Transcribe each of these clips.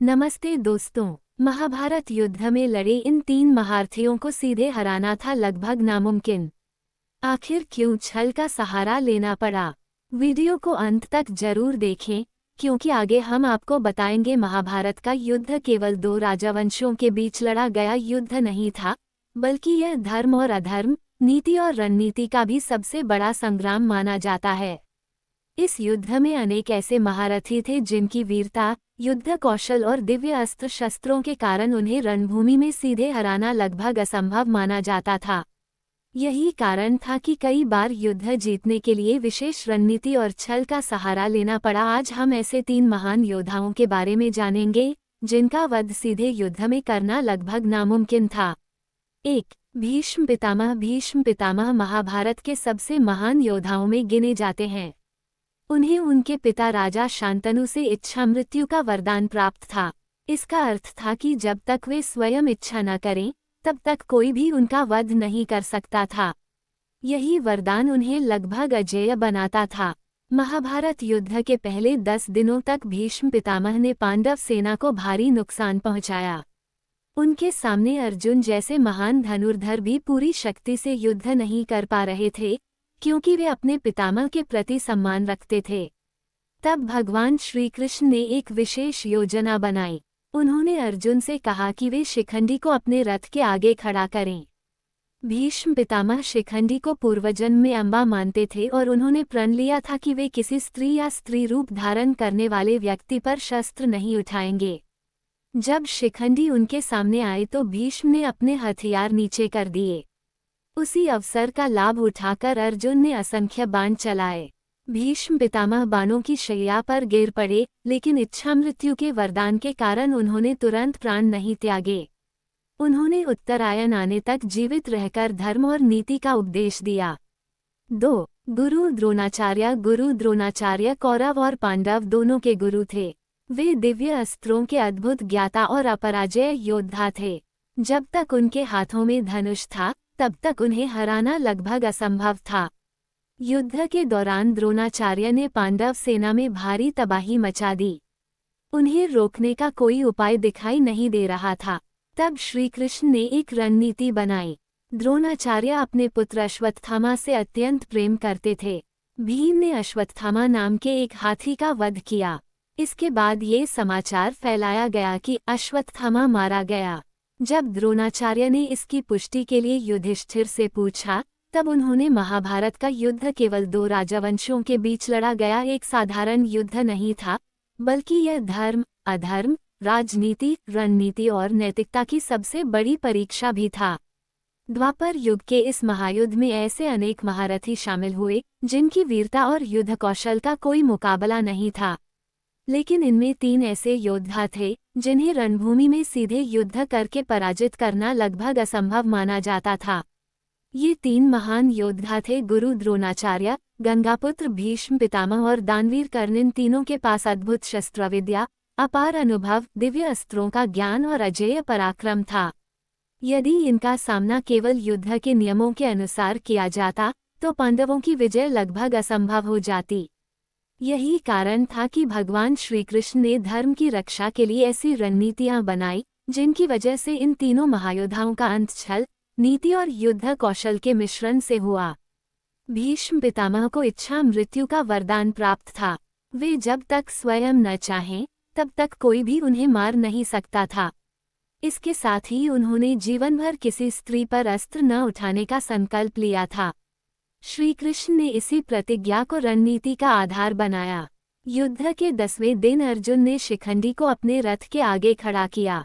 नमस्ते दोस्तों। महाभारत युद्ध में लड़े इन 3 महारथियों को सीधे हराना था लगभग नामुमकिन। आखिर क्यों छल का सहारा लेना पड़ा? वीडियो को अंत तक जरूर देखें, क्योंकि आगे हम आपको बताएंगे महाभारत का युद्ध केवल 2 राजवंशों के बीच लड़ा गया युद्ध नहीं था, बल्कि यह धर्म और अधर्म, नीति और रणनीति का भी सबसे बड़ा संग्राम माना जाता है। इस युद्ध में अनेक ऐसे महारथी थे जिनकी वीरता, युद्ध कौशल और दिव्य अस्त्र शस्त्रों के कारण उन्हें रणभूमि में सीधे हराना लगभग असंभव माना जाता था। यही कारण था कि कई बार युद्ध जीतने के लिए विशेष रणनीति और छल का सहारा लेना पड़ा। आज हम ऐसे 3 महान योद्धाओं के बारे में जानेंगे जिनका वध सीधे युद्ध में करना लगभग नामुमकिन था। 1. भीष्म पितामह। भीष्म पितामह महाभारत के सबसे महान योद्धाओं में गिने जाते हैं। उन्हें उनके पिता राजा शांतनु से इच्छा मृत्यु का वरदान प्राप्त था। इसका अर्थ था कि जब तक वे स्वयं इच्छा न करें, तब तक कोई भी उनका वध नहीं कर सकता था। यही वरदान उन्हें लगभग अजेय बनाता था। महाभारत युद्ध के पहले 10 दिनों तक भीष्म पितामह ने पांडव सेना को भारी नुकसान पहुंचाया। उनके सामने अर्जुन जैसे महान धनुर्धर भी पूरी शक्ति से युद्ध नहीं कर पा रहे थे, क्योंकि वे अपने पितामह के प्रति सम्मान रखते थे। तब भगवान श्री कृष्ण ने एक विशेष योजना बनाई। उन्होंने अर्जुन से कहा कि वे शिखंडी को अपने रथ के आगे खड़ा करें। भीष्म पितामह शिखंडी को पूर्वजन्म में अम्बा मानते थे और उन्होंने प्रण लिया था कि वे किसी स्त्री या स्त्री रूप धारण करने वाले व्यक्ति पर शस्त्र नहीं उठाएंगे। जब शिखंडी उनके सामने आए तो भीष्म ने अपने हथियार नीचे कर दिए। उसी अवसर का लाभ उठाकर अर्जुन ने असंख्य बाण चलाए। भीष्म पितामह बाणों की शैया पर गिर पड़े, लेकिन इच्छा मृत्यु के वरदान के कारण उन्होंने तुरंत प्राण नहीं त्यागे। उन्होंने उत्तरायण आने तक जीवित रहकर धर्म और नीति का उपदेश दिया। 2. गुरु द्रोणाचार्य। गुरु द्रोणाचार्य कौरव और पांडव दोनों के गुरु थे। वे दिव्य अस्त्रों के अद्भुत ज्ञाता और अपराजय योद्धा थे। जब तक उनके हाथों में धनुष था, तब तक उन्हें हराना लगभग असंभव था। युद्ध के दौरान द्रोणाचार्य ने पांडव सेना में भारी तबाही मचा दी। उन्हें रोकने का कोई उपाय दिखाई नहीं दे रहा था। तब श्री कृष्ण ने एक रणनीति बनाई। द्रोणाचार्य अपने पुत्र अश्वत्थामा से अत्यंत प्रेम करते थे। भीम ने अश्वत्थामा नाम के एक हाथी का वध किया। इसके बाद ये समाचार फैलाया गया कि अश्वत्थामा मारा गया। जब द्रोणाचार्य ने इसकी पुष्टि के लिए युधिष्ठिर से पूछा, तब उन्होंने महाभारत का युद्ध केवल 2 राजवंशों के बीच लड़ा गया एक साधारण युद्ध नहीं था, बल्कि यह धर्म, अधर्म, राजनीति, रणनीति और नैतिकता की सबसे बड़ी परीक्षा भी था। द्वापर युग के इस महायुद्ध में ऐसे अनेक महारथी शामिल हुए जिनकी वीरता और युद्ध कौशल का कोई मुकाबला नहीं था। लेकिन इनमें 3 ऐसे योद्धा थे जिन्हें रणभूमि में सीधे युद्ध करके पराजित करना लगभग असंभव माना जाता था। ये 3 महान योद्धा थे गुरु द्रोणाचार्य, गंगापुत्र भीष्म पितामह और दानवीर कर्ण। इन तीनों के पास अद्भुत शस्त्र विद्या, अपार अनुभव, दिव्य अस्त्रों का ज्ञान और अजेय पराक्रम था। यदि इनका सामना केवल युद्ध के नियमों के अनुसार किया जाता, तो पांडवों की विजय लगभग असंभव हो जाती। यही कारण था कि भगवान श्री कृष्ण ने धर्म की रक्षा के लिए ऐसी रणनीतियां बनाई, जिनकी वजह से इन तीनों महायोद्धाओं का अंत छल, नीति और युद्ध कौशल के मिश्रण से हुआ। भीष्म पितामह को इच्छा मृत्यु का वरदान प्राप्त था। वे जब तक स्वयं न चाहें, तब तक कोई भी उन्हें मार नहीं सकता था। इसके साथ ही उन्होंने जीवन भर किसी स्त्री पर अस्त्र न उठाने का संकल्प लिया था। श्री कृष्ण ने इसी प्रतिज्ञा को रणनीति का आधार बनाया। युद्ध के 10वें दिन अर्जुन ने शिखंडी को अपने रथ के आगे खड़ा किया।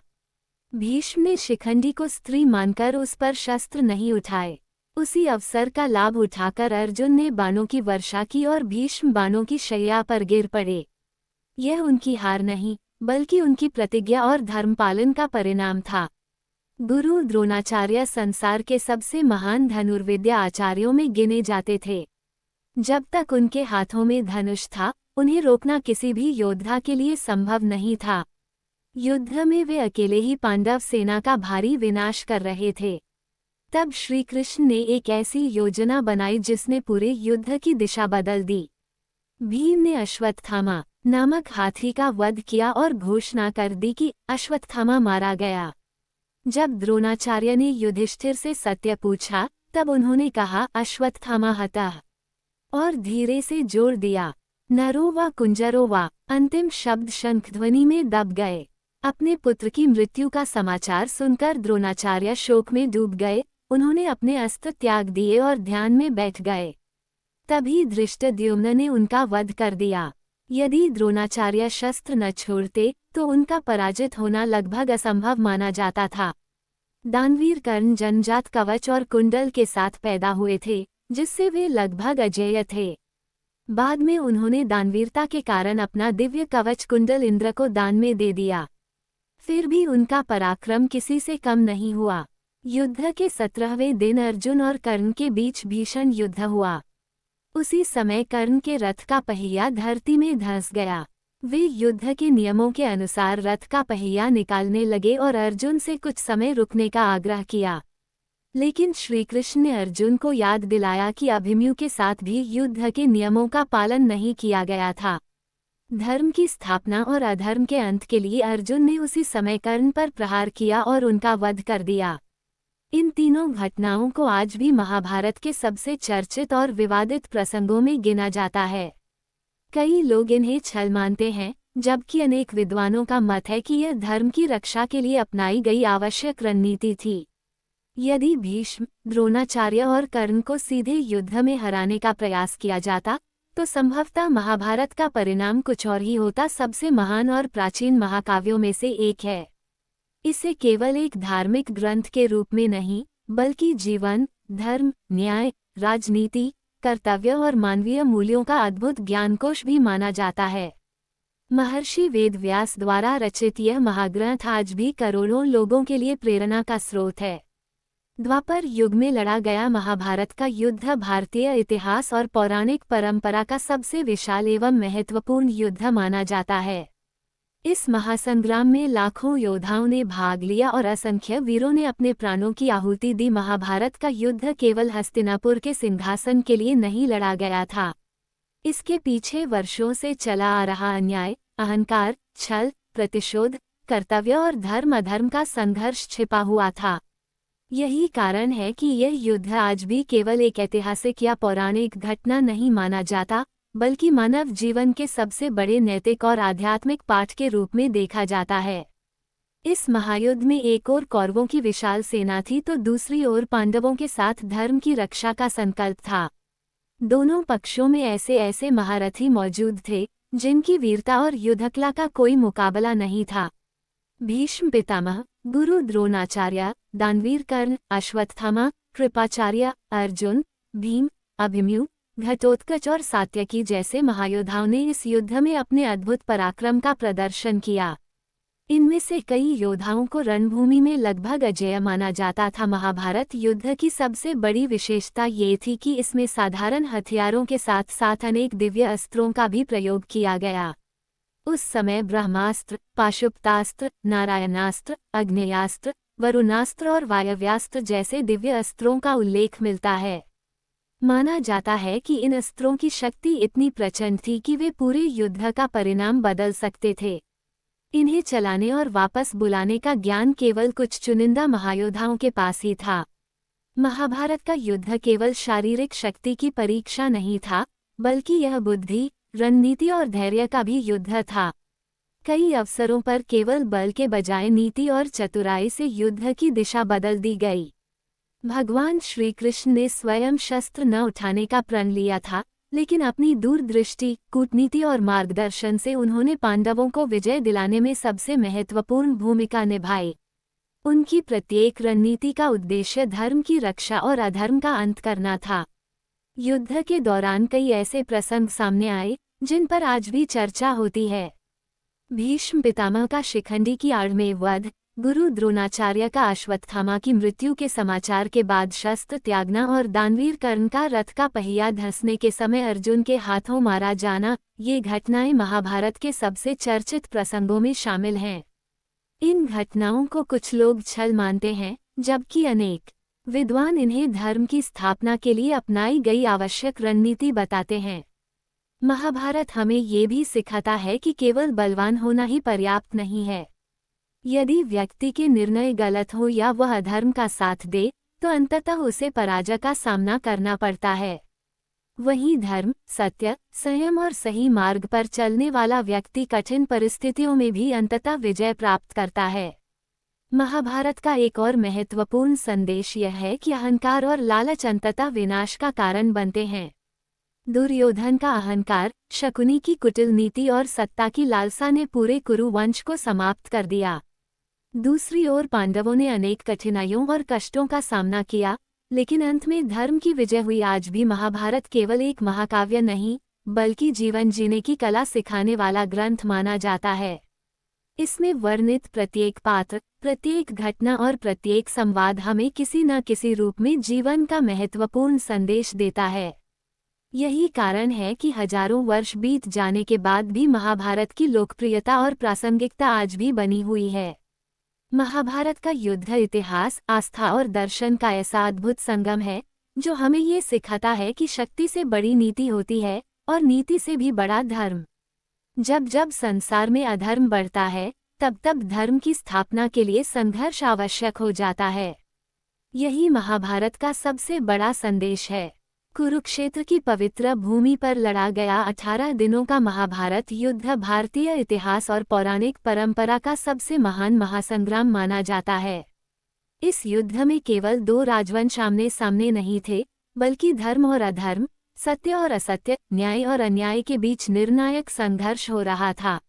भीष्म ने शिखंडी को स्त्री मानकर उस पर शस्त्र नहीं उठाए। उसी अवसर का लाभ उठाकर अर्जुन ने बाणों की वर्षा की और भीष्म बाणों की शैया पर गिर पड़े। यह उनकी हार नहीं, बल्कि उनकी प्रतिज्ञा और धर्मपालन का परिणाम था। गुरु द्रोणाचार्य संसार के सबसे महान धनुर्विद्या आचार्यों में गिने जाते थे। जब तक उनके हाथों में धनुष था, उन्हें रोकना किसी भी योद्धा के लिए संभव नहीं था। युद्ध में वे अकेले ही पांडव सेना का भारी विनाश कर रहे थे। तब श्री कृष्ण ने एक ऐसी योजना बनाई जिसने पूरे युद्ध की दिशा बदल दी। भीम ने अश्वत्थामा नामक हाथी का वध किया और घोषणा कर दी कि अश्वत्थामा मारा गया। जब द्रोणाचार्य ने युधिष्ठिर से सत्य पूछा, तब उन्होंने कहा अश्वत्थामा हतः, और धीरे से जोड़ दिया नरो वा कुंजरो वा। अंतिम शब्द शंखध्वनि में दब गए। अपने पुत्र की मृत्यु का समाचार सुनकर द्रोणाचार्य शोक में डूब गए। उन्होंने अपने अस्त्र त्याग दिए और ध्यान में बैठ गए। तभी धृष्टद्युम्न ने उनका वध कर दिया। यदि द्रोणाचार्य शस्त्र न छोड़ते तो उनका पराजित होना लगभग असंभव माना जाता था। दानवीर कर्ण जन्मजात कवच और कुंडल के साथ पैदा हुए थे, जिससे वे लगभग अजेय थे। बाद में उन्होंने दानवीरता के कारण अपना दिव्य कवच कुंडल इंद्र को दान में दे दिया। फिर भी उनका पराक्रम किसी से कम नहीं हुआ। युद्ध के 17वें दिन अर्जुन और कर्ण के बीच भीषण युद्ध हुआ। उसी समय कर्ण के रथ का पहिया धरती में धंस गया। वे युद्ध के नियमों के अनुसार रथ का पहिया निकालने लगे और अर्जुन से कुछ समय रुकने का आग्रह किया। लेकिन श्रीकृष्ण ने अर्जुन को याद दिलाया कि अभिमन्यु के साथ भी युद्ध के नियमों का पालन नहीं किया गया था। धर्म की स्थापना और अधर्म के अंत के लिए अर्जुन ने उसी समय कर्ण पर प्रहार किया और उनका वध कर दिया। इन तीनों घटनाओं को आज भी महाभारत के सबसे चर्चित और विवादित प्रसंगों में गिना जाता है। कई लोग इन्हें छल मानते हैं, जबकि अनेक विद्वानों का मत है कि यह धर्म की रक्षा के लिए अपनाई गई आवश्यक रणनीति थी। यदि भीष्म, द्रोणाचार्य और कर्ण को सीधे युद्ध में हराने का प्रयास किया जाता, तो संभवतः महाभारत का परिणाम कुछ और ही होता। सबसे महान और प्राचीन महाकाव्यों में से एक है। इसे केवल एक धार्मिक ग्रंथ के रूप में नहीं, बल्कि जीवन, धर्म, न्याय, राजनीति, कर्तव्य और मानवीय मूल्यों का अद्भुत ज्ञानकोश भी माना जाता है। महर्षि वेदव्यास द्वारा रचित यह महाग्रंथ आज भी करोड़ों लोगों के लिए प्रेरणा का स्रोत है। द्वापर युग में लड़ा गया महाभारत का युद्ध भारतीय इतिहास और पौराणिक परंपरा का सबसे विशाल एवं महत्वपूर्ण युद्ध माना जाता है। इस महासंग्राम में लाखों योद्धाओं ने भाग लिया और असंख्य वीरों ने अपने प्राणों की आहुति दी। महाभारत का युद्ध केवल हस्तिनापुर के सिंहासन के लिए नहीं लड़ा गया था। इसके पीछे वर्षों से चला आ रहा अन्याय, अहंकार, छल, प्रतिशोध, कर्तव्य और धर्म अधर्म का संघर्ष छिपा हुआ था। यही कारण है कि यह युद्ध आज भी केवल एक ऐतिहासिक या पौराणिक घटना नहीं माना जाता, बल्कि मानव जीवन के सबसे बड़े नैतिक और आध्यात्मिक पाठ के रूप में देखा जाता है। इस महायुद्ध में एक ओर कौरवों की विशाल सेना थी तो दूसरी ओर पांडवों के साथ धर्म की रक्षा का संकल्प था। दोनों पक्षों में ऐसे ऐसे महारथी मौजूद थे जिनकी वीरता और युद्धकला का कोई मुकाबला नहीं था। भीष्म पितामह, गुरु द्रोणाचार्य, दानवीर कर्ण, अश्वत्थामा, कृपाचार्य, अर्जुन, भीम, अभिमन्यु, घटोत्कच और सात्यकी जैसे महायोद्धाओं ने इस युद्ध में अपने अद्भुत पराक्रम का प्रदर्शन किया। इनमें से कई योद्धाओं को रणभूमि में लगभग अजेय माना जाता था। महाभारत युद्ध की सबसे बड़ी विशेषता ये थी कि इसमें साधारण हथियारों के साथ साथ अनेक दिव्य अस्त्रों का भी प्रयोग किया गया। उस समय ब्रह्मास्त्र, पाशुपतास्त्र, नारायणास्त्र, आग्नेयास्त्र, वरुणास्त्र और वायव्यास्त्र जैसे दिव्य अस्त्रों का उल्लेख मिलता है। माना जाता है कि इन अस्त्रों की शक्ति इतनी प्रचंड थी कि वे पूरे युद्ध का परिणाम बदल सकते थे। इन्हें चलाने और वापस बुलाने का ज्ञान केवल कुछ चुनिंदा महायोद्धाओं के पास ही था। महाभारत का युद्ध केवल शारीरिक शक्ति की परीक्षा नहीं था, बल्कि यह बुद्धि, रणनीति और धैर्य का भी युद्ध था। कई अवसरों पर केवल बल के बजाय नीति और चतुराई से युद्ध की दिशा बदल दी गई। भगवान श्री कृष्ण ने स्वयं शस्त्र न उठाने का प्रण लिया था, लेकिन अपनी दूरदृष्टि, कूटनीति और मार्गदर्शन से उन्होंने पांडवों को विजय दिलाने में सबसे महत्वपूर्ण भूमिका निभाई। उनकी प्रत्येक रणनीति का उद्देश्य धर्म की रक्षा और अधर्म का अंत करना था। युद्ध के दौरान कई ऐसे प्रसंग सामने आए जिन पर आज भी चर्चा होती है। भीष्म पितामह का शिखंडी की आड़ में वध, गुरु द्रोणाचार्य का अश्वत्थामा की मृत्यु के समाचार के बाद शस्त्र त्यागना और दानवीर कर्ण का रथ का पहिया धंसने के समय अर्जुन के हाथों मारा जाना, ये घटनाएं महाभारत के सबसे चर्चित प्रसंगों में शामिल हैं। इन घटनाओं को कुछ लोग छल मानते हैं, जबकि अनेक विद्वान इन्हें धर्म की स्थापना के लिए अपनाई गई आवश्यक रणनीति बताते हैं। महाभारत हमें ये भी सिखाता है कि केवल बलवान होना ही पर्याप्त नहीं है। यदि व्यक्ति के निर्णय गलत हो या वह अधर्म का साथ दे, तो अंततः उसे पराजय का सामना करना पड़ता है। वहीं धर्म, सत्य, संयम और सही मार्ग पर चलने वाला व्यक्ति कठिन परिस्थितियों में भी अंततः विजय प्राप्त करता है। महाभारत का एक और महत्वपूर्ण संदेश यह है कि अहंकार और लालच अंततः विनाश का कारण बनते हैं। दुर्योधन का अहंकार, शकुनी की कुटिल नीति और सत्ता की लालसा ने पूरे कुरु वंश को समाप्त कर दिया। दूसरी ओर पांडवों ने अनेक कठिनाइयों और कष्टों का सामना किया, लेकिन अंत में धर्म की विजय हुई। आज भी महाभारत केवल एक महाकाव्य नहीं, बल्कि जीवन जीने की कला सिखाने वाला ग्रंथ माना जाता है। इसमें वर्णित प्रत्येक पात्र, प्रत्येक घटना और प्रत्येक संवाद हमें किसी न किसी रूप में जीवन का महत्वपूर्ण संदेश देता है। यही कारण है कि हजारों वर्ष बीत जाने के बाद भी महाभारत की लोकप्रियता और प्रासंगिकता आज भी बनी हुई है। महाभारत का युद्ध इतिहास, आस्था और दर्शन का ऐसा अद्भुत संगम है, जो हमें ये सिखाता है कि शक्ति से बड़ी नीति होती है और नीति से भी बड़ा धर्म। जब जब संसार में अधर्म बढ़ता है, तब तब धर्म की स्थापना के लिए संघर्ष आवश्यक हो जाता है। यही महाभारत का सबसे बड़ा संदेश है। कुरुक्षेत्र की पवित्र भूमि पर लड़ा गया 18 दिनों का महाभारत युद्ध भारतीय इतिहास और पौराणिक परंपरा का सबसे महान महासंग्राम माना जाता है। इस युद्ध में केवल दो राजवंश आमने सामने नहीं थे, बल्कि धर्म और अधर्म, सत्य और असत्य, न्याय और अन्याय के बीच निर्णायक संघर्ष हो रहा था।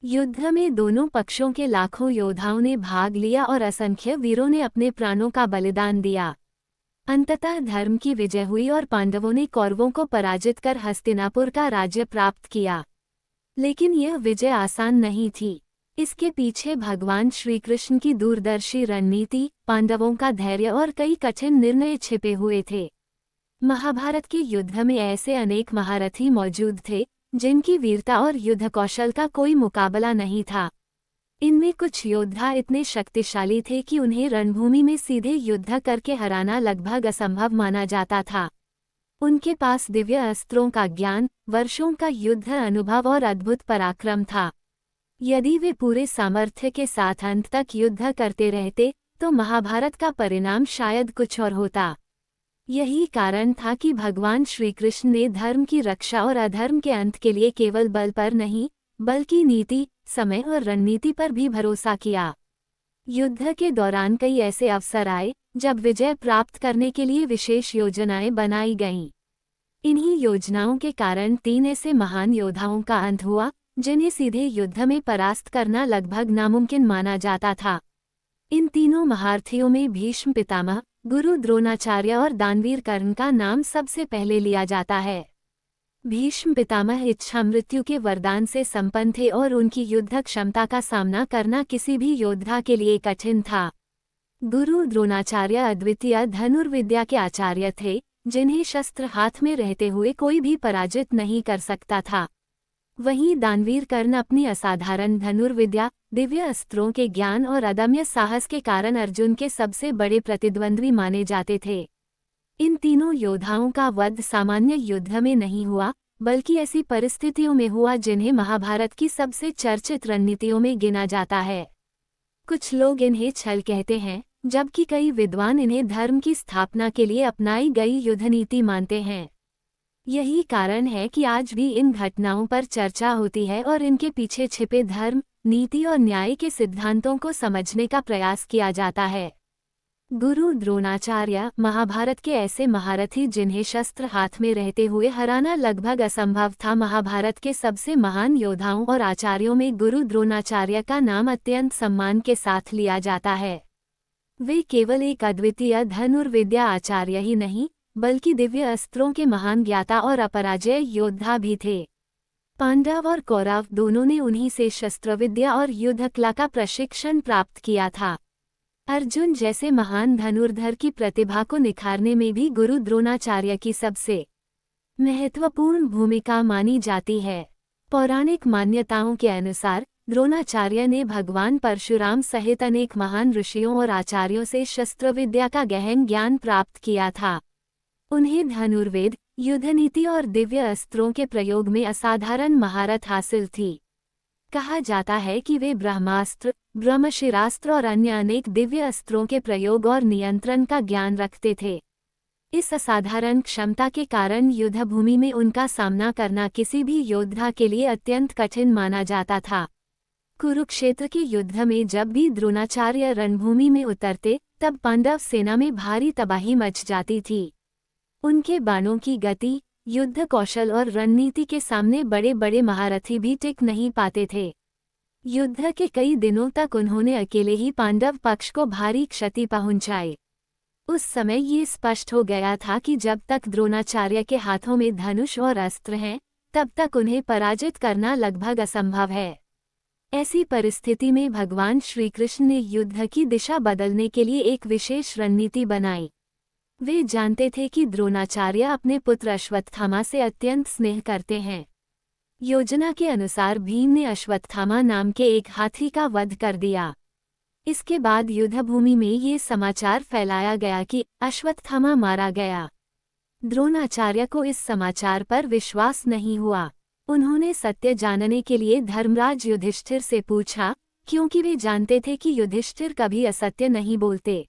युद्ध में दोनों पक्षों के लाखों योद्धाओं ने भाग लिया और असंख्य वीरों ने अपने प्राणों का बलिदान दिया। अंततः धर्म की विजय हुई और पांडवों ने कौरवों को पराजित कर हस्तिनापुर का राज्य प्राप्त किया। लेकिन यह विजय आसान नहीं थी। इसके पीछे भगवान श्री कृष्ण की दूरदर्शी रणनीति, पांडवों का धैर्य और कई कठिन निर्णय छिपे हुए थे। महाभारत के युद्ध में ऐसे अनेक महारथी मौजूद थे, जिनकी वीरता और युद्ध कौशल का कोई मुकाबला नहीं था। इनमें कुछ योद्धा इतने शक्तिशाली थे कि उन्हें रणभूमि में सीधे युद्ध करके हराना लगभग असंभव माना जाता था। उनके पास दिव्य अस्त्रों का ज्ञान, वर्षों का युद्ध अनुभव और अद्भुत पराक्रम था। यदि वे पूरे सामर्थ्य के साथ अंत तक युद्ध करते रहते, तो महाभारत का परिणाम शायद कुछ और होता। यही कारण था कि भगवान श्री कृष्ण ने धर्म की रक्षा और अधर्म के अंत के लिए केवल बल पर नहीं, बल्कि नीति, समय और रणनीति पर भी भरोसा किया। युद्ध के दौरान कई ऐसे अवसर आए, जब विजय प्राप्त करने के लिए विशेष योजनाएं बनाई गईं। इन्हीं योजनाओं के कारण 3 ऐसे महान योद्धाओं का अंत हुआ, जिन्हें सीधे युद्ध में परास्त करना लगभग नामुमकिन माना जाता था। इन तीनों महारथियों में भीष्म पितामह, गुरु द्रोणाचार्य और दानवीर कर्ण का नाम सबसे पहले लिया जाता है। भीष्म पितामह इच्छा मृत्यु के वरदान से संपन्न थे और उनकी युद्ध क्षमता का सामना करना किसी भी योद्धा के लिए कठिन था। गुरु द्रोणाचार्य अद्वितीय धनुर्विद्या के आचार्य थे, जिन्हें शस्त्र हाथ में रहते हुए कोई भी पराजित नहीं कर सकता था। वहीं दानवीर कर्ण अपनी असाधारण धनुर्विद्या, दिव्य अस्त्रों के ज्ञान और अदम्य साहस के कारण अर्जुन के सबसे बड़े प्रतिद्वंद्वी माने जाते थे। इन तीनों योद्धाओं का वध सामान्य युद्ध में नहीं हुआ, बल्कि ऐसी परिस्थितियों में हुआ जिन्हें महाभारत की सबसे चर्चित रणनीतियों में गिना जाता है। कुछ लोग इन्हें छल कहते हैं, जबकि कई विद्वान इन्हें धर्म की स्थापना के लिए अपनाई गई युद्ध नीति मानते हैं। यही कारण है कि आज भी इन घटनाओं पर चर्चा होती है और इनके पीछे छिपे धर्म, नीति और न्याय के सिद्धांतों को समझने का प्रयास किया जाता है। गुरु द्रोणाचार्य महाभारत के ऐसे महारथी जिन्हें शस्त्र हाथ में रहते हुए हराना लगभग असंभव था। महाभारत के सबसे महान योद्धाओं और आचार्यों में गुरु द्रोणाचार्य का नाम अत्यंत सम्मान के साथ लिया जाता है। वे केवल एक अद्वितीय धनुर्विद्या आचार्य ही नहीं, बल्कि दिव्य अस्त्रों के महान ज्ञाता और अपराजय योद्धा भी थे। पांडव और कौरव दोनों ने उन्हीं से शस्त्रविद्या और युद्ध कला का प्रशिक्षण प्राप्त किया था। अर्जुन जैसे महान धनुर्धर की प्रतिभा को निखारने में भी गुरु द्रोणाचार्य की सबसे महत्वपूर्ण भूमिका मानी जाती है। पौराणिक मान्यताओं के अनुसार द्रोणाचार्य ने भगवान परशुराम सहित अनेक महान ऋषियों और आचार्यों से शस्त्रविद्या का गहन ज्ञान प्राप्त किया था। उन्हें धनुर्वेद, युद्ध नीति और दिव्य अस्त्रों के प्रयोग में असाधारण महारत हासिल थी। कहा जाता है कि वे ब्रह्मास्त्र, ब्रह्मशिरास्त्र और अन्य अनेक दिव्य अस्त्रों के प्रयोग और नियंत्रण का ज्ञान रखते थे। इस असाधारण क्षमता के कारण युद्ध भूमि में उनका सामना करना किसी भी योद्धा के लिए अत्यंत कठिन माना जाता था। कुरुक्षेत्र के युद्ध में जब भी द्रोणाचार्य रणभूमि में उतरते, तब पांडव सेना में भारी तबाही मच जाती थी। उनके बाणों की गति, युद्ध कौशल और रणनीति के सामने बड़े बड़े महारथी भी टिक नहीं पाते थे। युद्ध के कई दिनों तक उन्होंने अकेले ही पांडव पक्ष को भारी क्षति पहुंचाई। उस समय ये स्पष्ट हो गया था कि जब तक द्रोणाचार्य के हाथों में धनुष और अस्त्र हैं, तब तक उन्हें पराजित करना लगभग असंभव है। ऐसी परिस्थिति में भगवान श्रीकृष्ण ने युद्ध की दिशा बदलने के लिए एक विशेष रणनीति बनाई। वे जानते थे कि द्रोणाचार्य अपने पुत्र अश्वत्थामा से अत्यंत स्नेह करते हैं। योजना के अनुसार भीम ने अश्वत्थामा नाम के एक हाथी का वध कर दिया। इसके बाद युद्धभूमि में ये समाचार फैलाया गया कि अश्वत्थामा मारा गया। द्रोणाचार्य को इस समाचार पर विश्वास नहीं हुआ। उन्होंने सत्य जानने के लिए धर्मराज युधिष्ठिर से पूछा, क्योंकि वे जानते थे कि युधिष्ठिर कभी असत्य नहीं बोलते।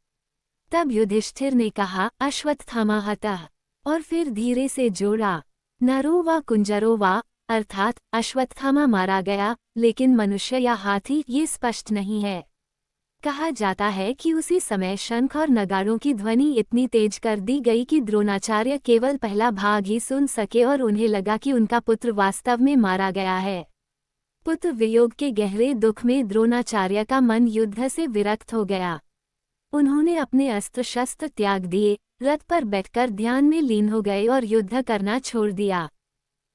तब युधिष्ठिर ने कहा, अश्वत्थामा हतः, और फिर धीरे से जोड़ा, नरो वा कुंजरो वा, अर्थात अश्वत्थामा मारा गया, लेकिन मनुष्य या हाथी ये स्पष्ट नहीं है। कहा जाता है कि उसी समय शंख और नगाड़ों की ध्वनि इतनी तेज कर दी गई कि द्रोणाचार्य केवल पहला भाग ही सुन सके और उन्हें लगा कि उनका पुत्र वास्तव में मारा गया है। पुत्र वियोग के गहरे दुख में द्रोणाचार्य का मन युद्ध से विरक्त हो गया। उन्होंने अपने अस्त्र शस्त्र त्याग दिए, रथ पर बैठकर ध्यान में लीन हो गए और युद्ध करना छोड़ दिया।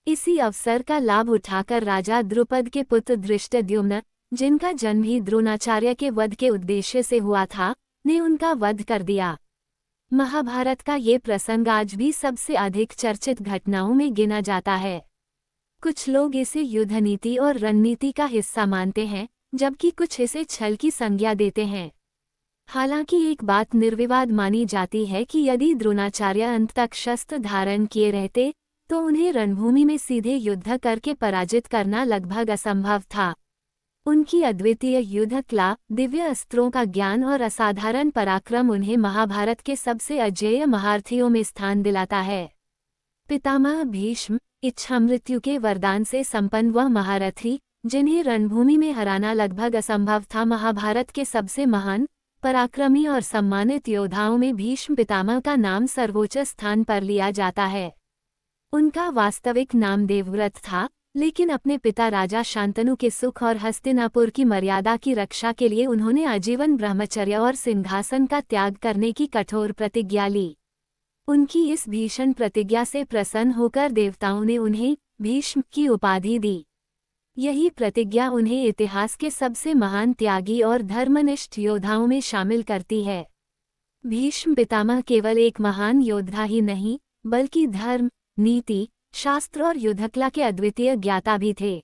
इसी अवसर का लाभ उठाकर राजा द्रुपद के पुत्र धृष्टद्युम्न, जिनका जन्म ही द्रोणाचार्य के वध के उद्देश्य से हुआ था, ने उनका वध कर दिया। महाभारत का ये प्रसंग आज भी सबसे अधिक चर्चित घटनाओं में गिना जाता है। कुछ लोग इसे युद्ध नीति और रणनीति का हिस्सा मानते हैं, जबकि कुछ इसे छल की संज्ञा देते हैं। हालांकि एक बात निर्विवाद मानी जाती है कि यदि द्रोणाचार्य अंत तक शस्त्र धारण किए रहते, तो उन्हें रणभूमि में सीधे युद्ध करके पराजित करना लगभग असंभव था। उनकी अद्वितीय युद्ध कला, दिव्य अस्त्रों का ज्ञान और असाधारण पराक्रम उन्हें महाभारत के सबसे अजेय महारथियों में स्थान दिलाता है। पितामह भीष्म, इच्छामृत्यु के वरदान से संपन्न वह महारथी, जिन्हें रणभूमि में हराना लगभग असंभव था, महाभारत के सबसे महान, पराक्रमी और सम्मानित योद्धाओं में भीष्म पितामह का नाम सर्वोच्च स्थान पर लिया जाता है। उनका वास्तविक नाम देवव्रत था, लेकिन अपने पिता राजा शांतनु के सुख और हस्तिनापुर की मर्यादा की रक्षा के लिए उन्होंने आजीवन ब्रह्मचर्य और सिंहासन का त्याग करने की कठोर प्रतिज्ञा ली। उनकी इस भीषण प्रतिज्ञा से प्रसन्न होकर देवताओं ने उन्हें भीष्म की उपाधि दी। यही प्रतिज्ञा उन्हें इतिहास के सबसे महान त्यागी और धर्मनिष्ठ योद्धाओं में शामिल करती है। भीष्म पितामह केवल एक महान योद्धा ही नहीं, बल्कि धर्म, नीति, शास्त्र और युद्धकला के अद्वितीय ज्ञाता भी थे।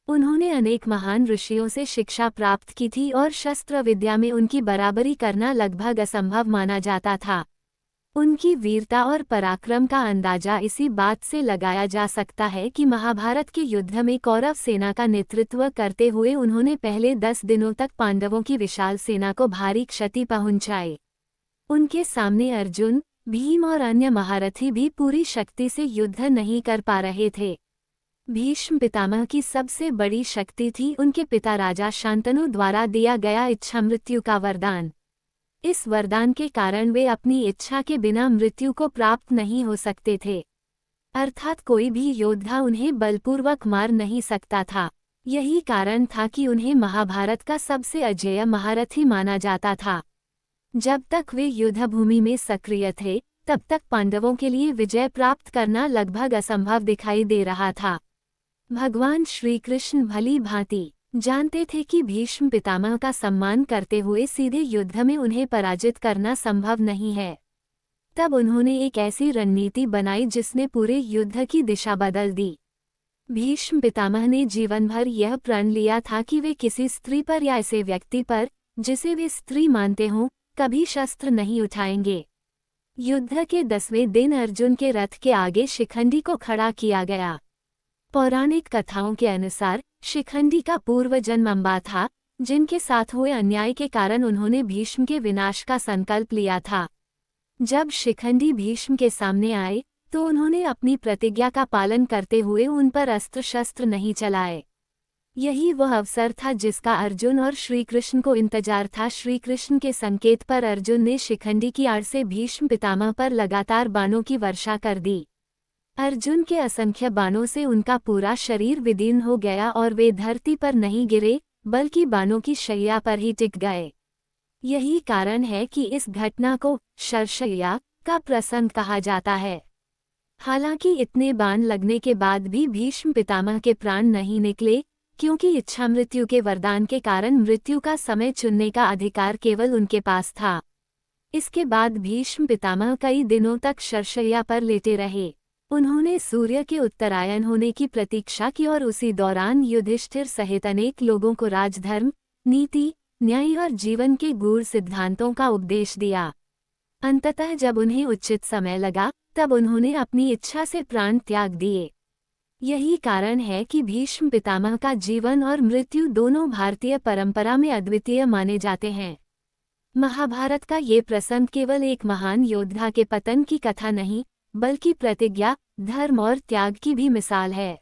उन्होंने अनेक महान ऋषियों से शिक्षा प्राप्त की थी और शस्त्र विद्या में उनकी बराबरी करना लगभग असंभव माना जाता था। उनकी वीरता और पराक्रम का अंदाजा इसी बात से लगाया जा सकता है कि महाभारत के युद्ध में कौरव सेना का नेतृत्व करते हुए उन्होंने पहले 10 दिनों तक पांडवों की विशाल सेना को भारी क्षति पहुंचाई। उनके सामने अर्जुन, भीम और अन्य महारथी भी पूरी शक्ति से युद्ध नहीं कर पा रहे थे। भीष्म पितामह की सबसे बड़ी शक्ति थी उनके पिता राजा शांतनु द्वारा दिया गया इच्छामृत्यु का वरदान। इस वरदान के कारण वे अपनी इच्छा के बिना मृत्यु को प्राप्त नहीं हो सकते थे, अर्थात कोई भी योद्धा उन्हें बलपूर्वक मार नहीं सकता था। यही कारण था कि उन्हें महाभारत का सबसे अजेय महारथी माना जाता था। जब तक वे युद्धभूमि में सक्रिय थे, तब तक पांडवों के लिए विजय प्राप्त करना लगभग असंभव दिखाई दे रहा था। भगवान श्री कृष्ण भली भांति जानते थे कि भीष्म पितामह का सम्मान करते हुए सीधे युद्ध में उन्हें पराजित करना संभव नहीं है। तब उन्होंने एक ऐसी रणनीति बनाई जिसने पूरे युद्ध की दिशा बदल दी। भीष्म पितामह ने जीवन भर यह प्रण लिया था कि वे किसी स्त्री पर या ऐसे व्यक्ति पर, जिसे वे स्त्री मानते हों, कभी शस्त्र नहीं उठाएंगे। युद्ध के 10वें दिन अर्जुन के रथ के आगे शिखंडी को खड़ा किया गया। पौराणिक कथाओं के अनुसार शिखंडी का पूर्व जन्म अंबा था, जिनके साथ हुए अन्याय के कारण उन्होंने भीष्म के विनाश का संकल्प लिया था। जब शिखंडी भीष्म के सामने आए तो उन्होंने अपनी प्रतिज्ञा का पालन करते हुए उन पर अस्त्र शस्त्र नहीं चलाए। यही वह अवसर था जिसका अर्जुन और श्रीकृष्ण को इंतजार था। श्रीकृष्ण के संकेत पर अर्जुन ने शिखंडी की आड़ से भीष्म पितामह पर लगातार बाणों की वर्षा कर दी। अर्जुन के असंख्य बाणों से उनका पूरा शरीर विदीर्ण हो गया और वे धरती पर नहीं गिरे, बल्कि बाणों की शैया पर ही टिक गए। यही कारण है कि इस घटना को शरशय्या का प्रसंग कहा जाता है। हालांकि इतने बाण लगने के बाद भी भीष्म पितामह के प्राण नहीं निकले, क्योंकि इच्छा मृत्यु के वरदान के कारण मृत्यु का समय चुनने का अधिकार केवल उनके पास था। इसके बाद भीष्म पितामह कई दिनों तक शरशय्या पर लेटे रहे। उन्होंने सूर्य के उत्तरायण होने की प्रतीक्षा की और उसी दौरान युधिष्ठिर सहित अनेक लोगों को राजधर्म, नीति, न्याय और जीवन के गूढ़ सिद्धांतों का उपदेश दिया। अंततः जब उन्हें उचित समय लगा, तब उन्होंने अपनी इच्छा से प्राण त्याग दिए। यही कारण है कि भीष्म पितामह का जीवन और मृत्यु दोनों भारतीय परंपरा में अद्वितीय माने जाते हैं। महाभारत का ये प्रसंग केवल एक महान योद्धा के पतन की कथा नहीं, बल्कि प्रतिज्ञा, धर्म और त्याग की भी मिसाल है।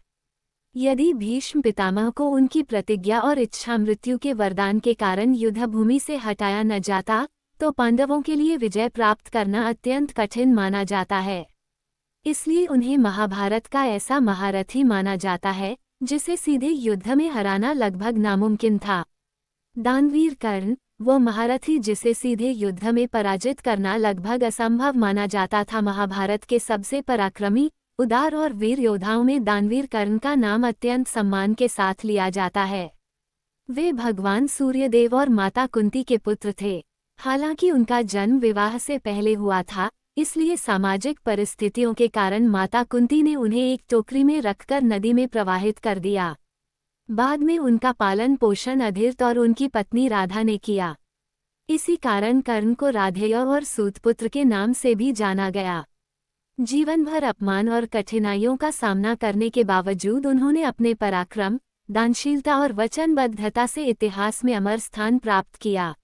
यदि भीष्म पितामह को उनकी प्रतिज्ञा और इच्छा मृत्यु के वरदान के कारण युद्धभूमि से हटाया न जाता, तो पांडवों के लिए विजय प्राप्त करना अत्यंत कठिन माना जाता है। इसलिए उन्हें महाभारत का ऐसा महारथी माना जाता है, जिसे सीधे युद्ध में हराना लगभग नामुमकिन था। दानवीर कर्ण, वो महारथी जिसे सीधे युद्ध में पराजित करना लगभग असंभव माना जाता था। महाभारत के सबसे पराक्रमी, उदार और वीर योद्धाओं में दानवीर कर्ण का नाम अत्यंत सम्मान के साथ लिया जाता है। वे भगवान सूर्यदेव और माता कुंती के पुत्र थे। हालांकि उनका जन्म विवाह से पहले हुआ था, इसलिए सामाजिक परिस्थितियों के कारण माता कुंती ने उन्हें एक टोकरी में रखकर नदी में प्रवाहित कर दिया। बाद में उनका पालन पोषण अधिरथ और उनकी पत्नी राधा ने किया। इसी कारण कर्ण को राधेय और सूतपुत्र के नाम से भी जाना गया। जीवन भर अपमान और कठिनाइयों का सामना करने के बावजूद उन्होंने अपने पराक्रम, दानशीलता और वचनबद्धता से इतिहास में अमर स्थान प्राप्त किया।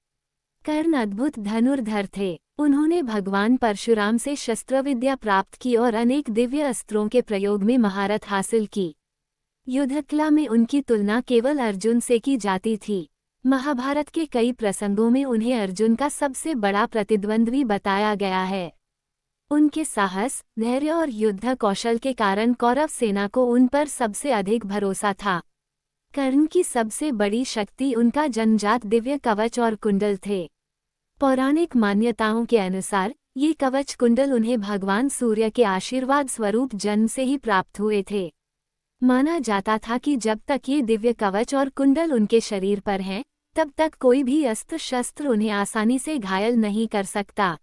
कर्ण अद्भुत धनुर्धर थे। उन्होंने भगवान परशुराम से शस्त्र विद्या प्राप्त की और अनेक दिव्य अस्त्रों के प्रयोग में महारत हासिल की। युद्धकला में उनकी तुलना केवल अर्जुन से की जाती थी। महाभारत के कई प्रसंगों में उन्हें अर्जुन का सबसे बड़ा प्रतिद्वंद्वी बताया गया है। उनके साहस, धैर्य और युद्ध कौशल के कारण कौरव सेना को उन पर सबसे अधिक भरोसा था। कर्ण की सबसे बड़ी शक्ति उनका जन्मजात दिव्य कवच और कुंडल थे। पौराणिक मान्यताओं के अनुसार ये कवच कुंडल उन्हें भगवान सूर्य के आशीर्वाद स्वरूप जन्म से ही प्राप्त हुए थे। माना जाता था कि जब तक ये दिव्य कवच और कुंडल उनके शरीर पर हैं, तब तक कोई भी अस्त्र शस्त्र उन्हें आसानी से घायल नहीं कर सकता।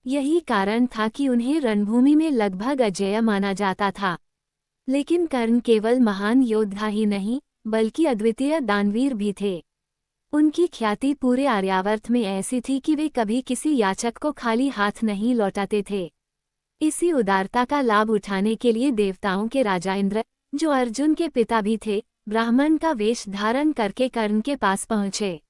यही कारण था कि उन्हें रणभूमि में लगभग अजेय माना जाता था। लेकिन कर्ण केवल महान योद्धा ही नहीं, बल्कि अद्वितीय दानवीर भी थे। उनकी ख्याति पूरे आर्यावर्त में ऐसी थी कि वे कभी किसी याचक को खाली हाथ नहीं लौटाते थे। इसी उदारता का लाभ उठाने के लिए देवताओं के राजा इंद्र, जो अर्जुन के पिता भी थे, ब्राह्मण का वेश धारण करके कर्ण के पास पहुँचे।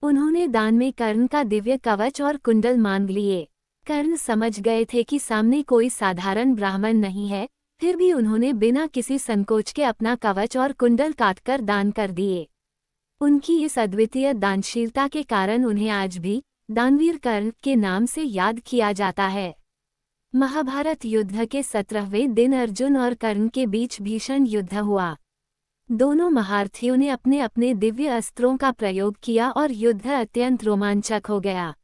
उन्होंने दान में कर्ण का दिव्य कवच और कुंडल मांग लिए। कर्ण समझ गए थे कि सामने कोई साधारण ब्राह्मण नहीं है, फिर भी उन्होंने बिना किसी संकोच के अपना कवच और कुंडल काटकर दान कर दिए। उनकी इस अद्वितीय दानशीलता के कारण उन्हें आज भी दानवीर कर्ण के नाम से याद किया जाता है। महाभारत युद्ध के 17वें दिन अर्जुन और कर्ण के बीच भीषण युद्ध हुआ। दोनों महारथियों ने अपने अपने दिव्य अस्त्रों का प्रयोग किया और युद्ध अत्यंत रोमांचक हो गया।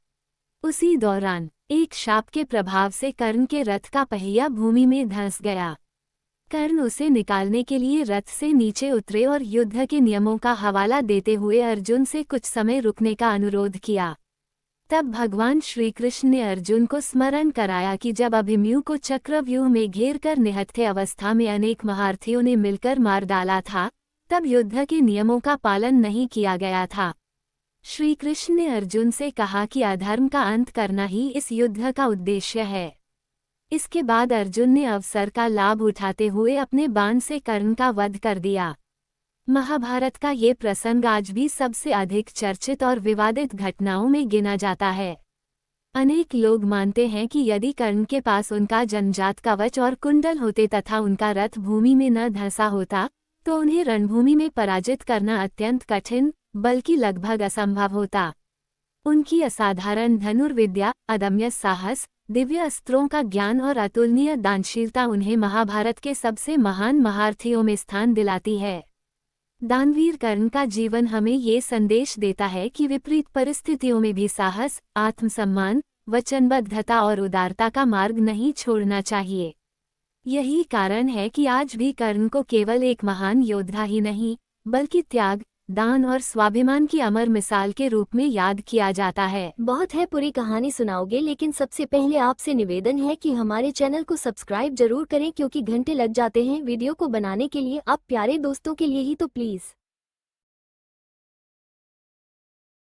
उसी दौरान एक शाप के प्रभाव से कर्ण के रथ का पहिया भूमि में धंस गया। कर्ण उसे निकालने के लिए रथ से नीचे उतरे और युद्ध के नियमों का हवाला देते हुए अर्जुन से कुछ समय रुकने का अनुरोध किया। तब भगवान श्रीकृष्ण ने अर्जुन को स्मरण कराया कि जब अभिमन्यु को चक्रव्यूह में घेर कर निहत्थे अवस्था में अनेक महारथियों ने मिलकर मार डाला था, तब युद्ध के नियमों का पालन नहीं किया गया था। श्री कृष्ण ने अर्जुन से कहा कि अधर्म का अंत करना ही इस युद्ध का उद्देश्य है। इसके बाद अर्जुन ने अवसर का लाभ उठाते हुए अपने बाण से कर्ण का वध कर दिया। महाभारत का ये प्रसंग आज भी सबसे अधिक चर्चित और विवादित घटनाओं में गिना जाता है। अनेक लोग मानते हैं कि यदि कर्ण के पास उनका जन्मजात कवच और कुंडल होते तथा उनका रथ भूमि में न धंसा होता तो उन्हें रणभूमि में पराजित करना अत्यंत कठिन बल्कि लगभग असंभव होता। उनकी असाधारण धनुर्विद्या, अदम्य साहस, दिव्य अस्त्रों का ज्ञान और अतुलनीय दानशीलता उन्हें महाभारत के सबसे महान महारथियों में स्थान दिलाती है। दानवीर कर्ण का जीवन हमें ये संदेश देता है कि विपरीत परिस्थितियों में भी साहस, आत्मसम्मान, वचनबद्धता और उदारता का मार्ग नहीं छोड़ना चाहिए। यही कारण है कि आज भी कर्ण को केवल एक महान योद्धा ही नहीं बल्कि त्याग, दान और स्वाभिमान की अमर मिसाल के रूप में याद किया जाता है। बहुत है, पूरी कहानी सुनाओगे, लेकिन सबसे पहले आपसे निवेदन है कि हमारे चैनल को सब्सक्राइब जरूर करें क्योंकि घंटे लग जाते हैं वीडियो को बनाने के लिए। आप प्यारे दोस्तों के लिए ही तो प्लीज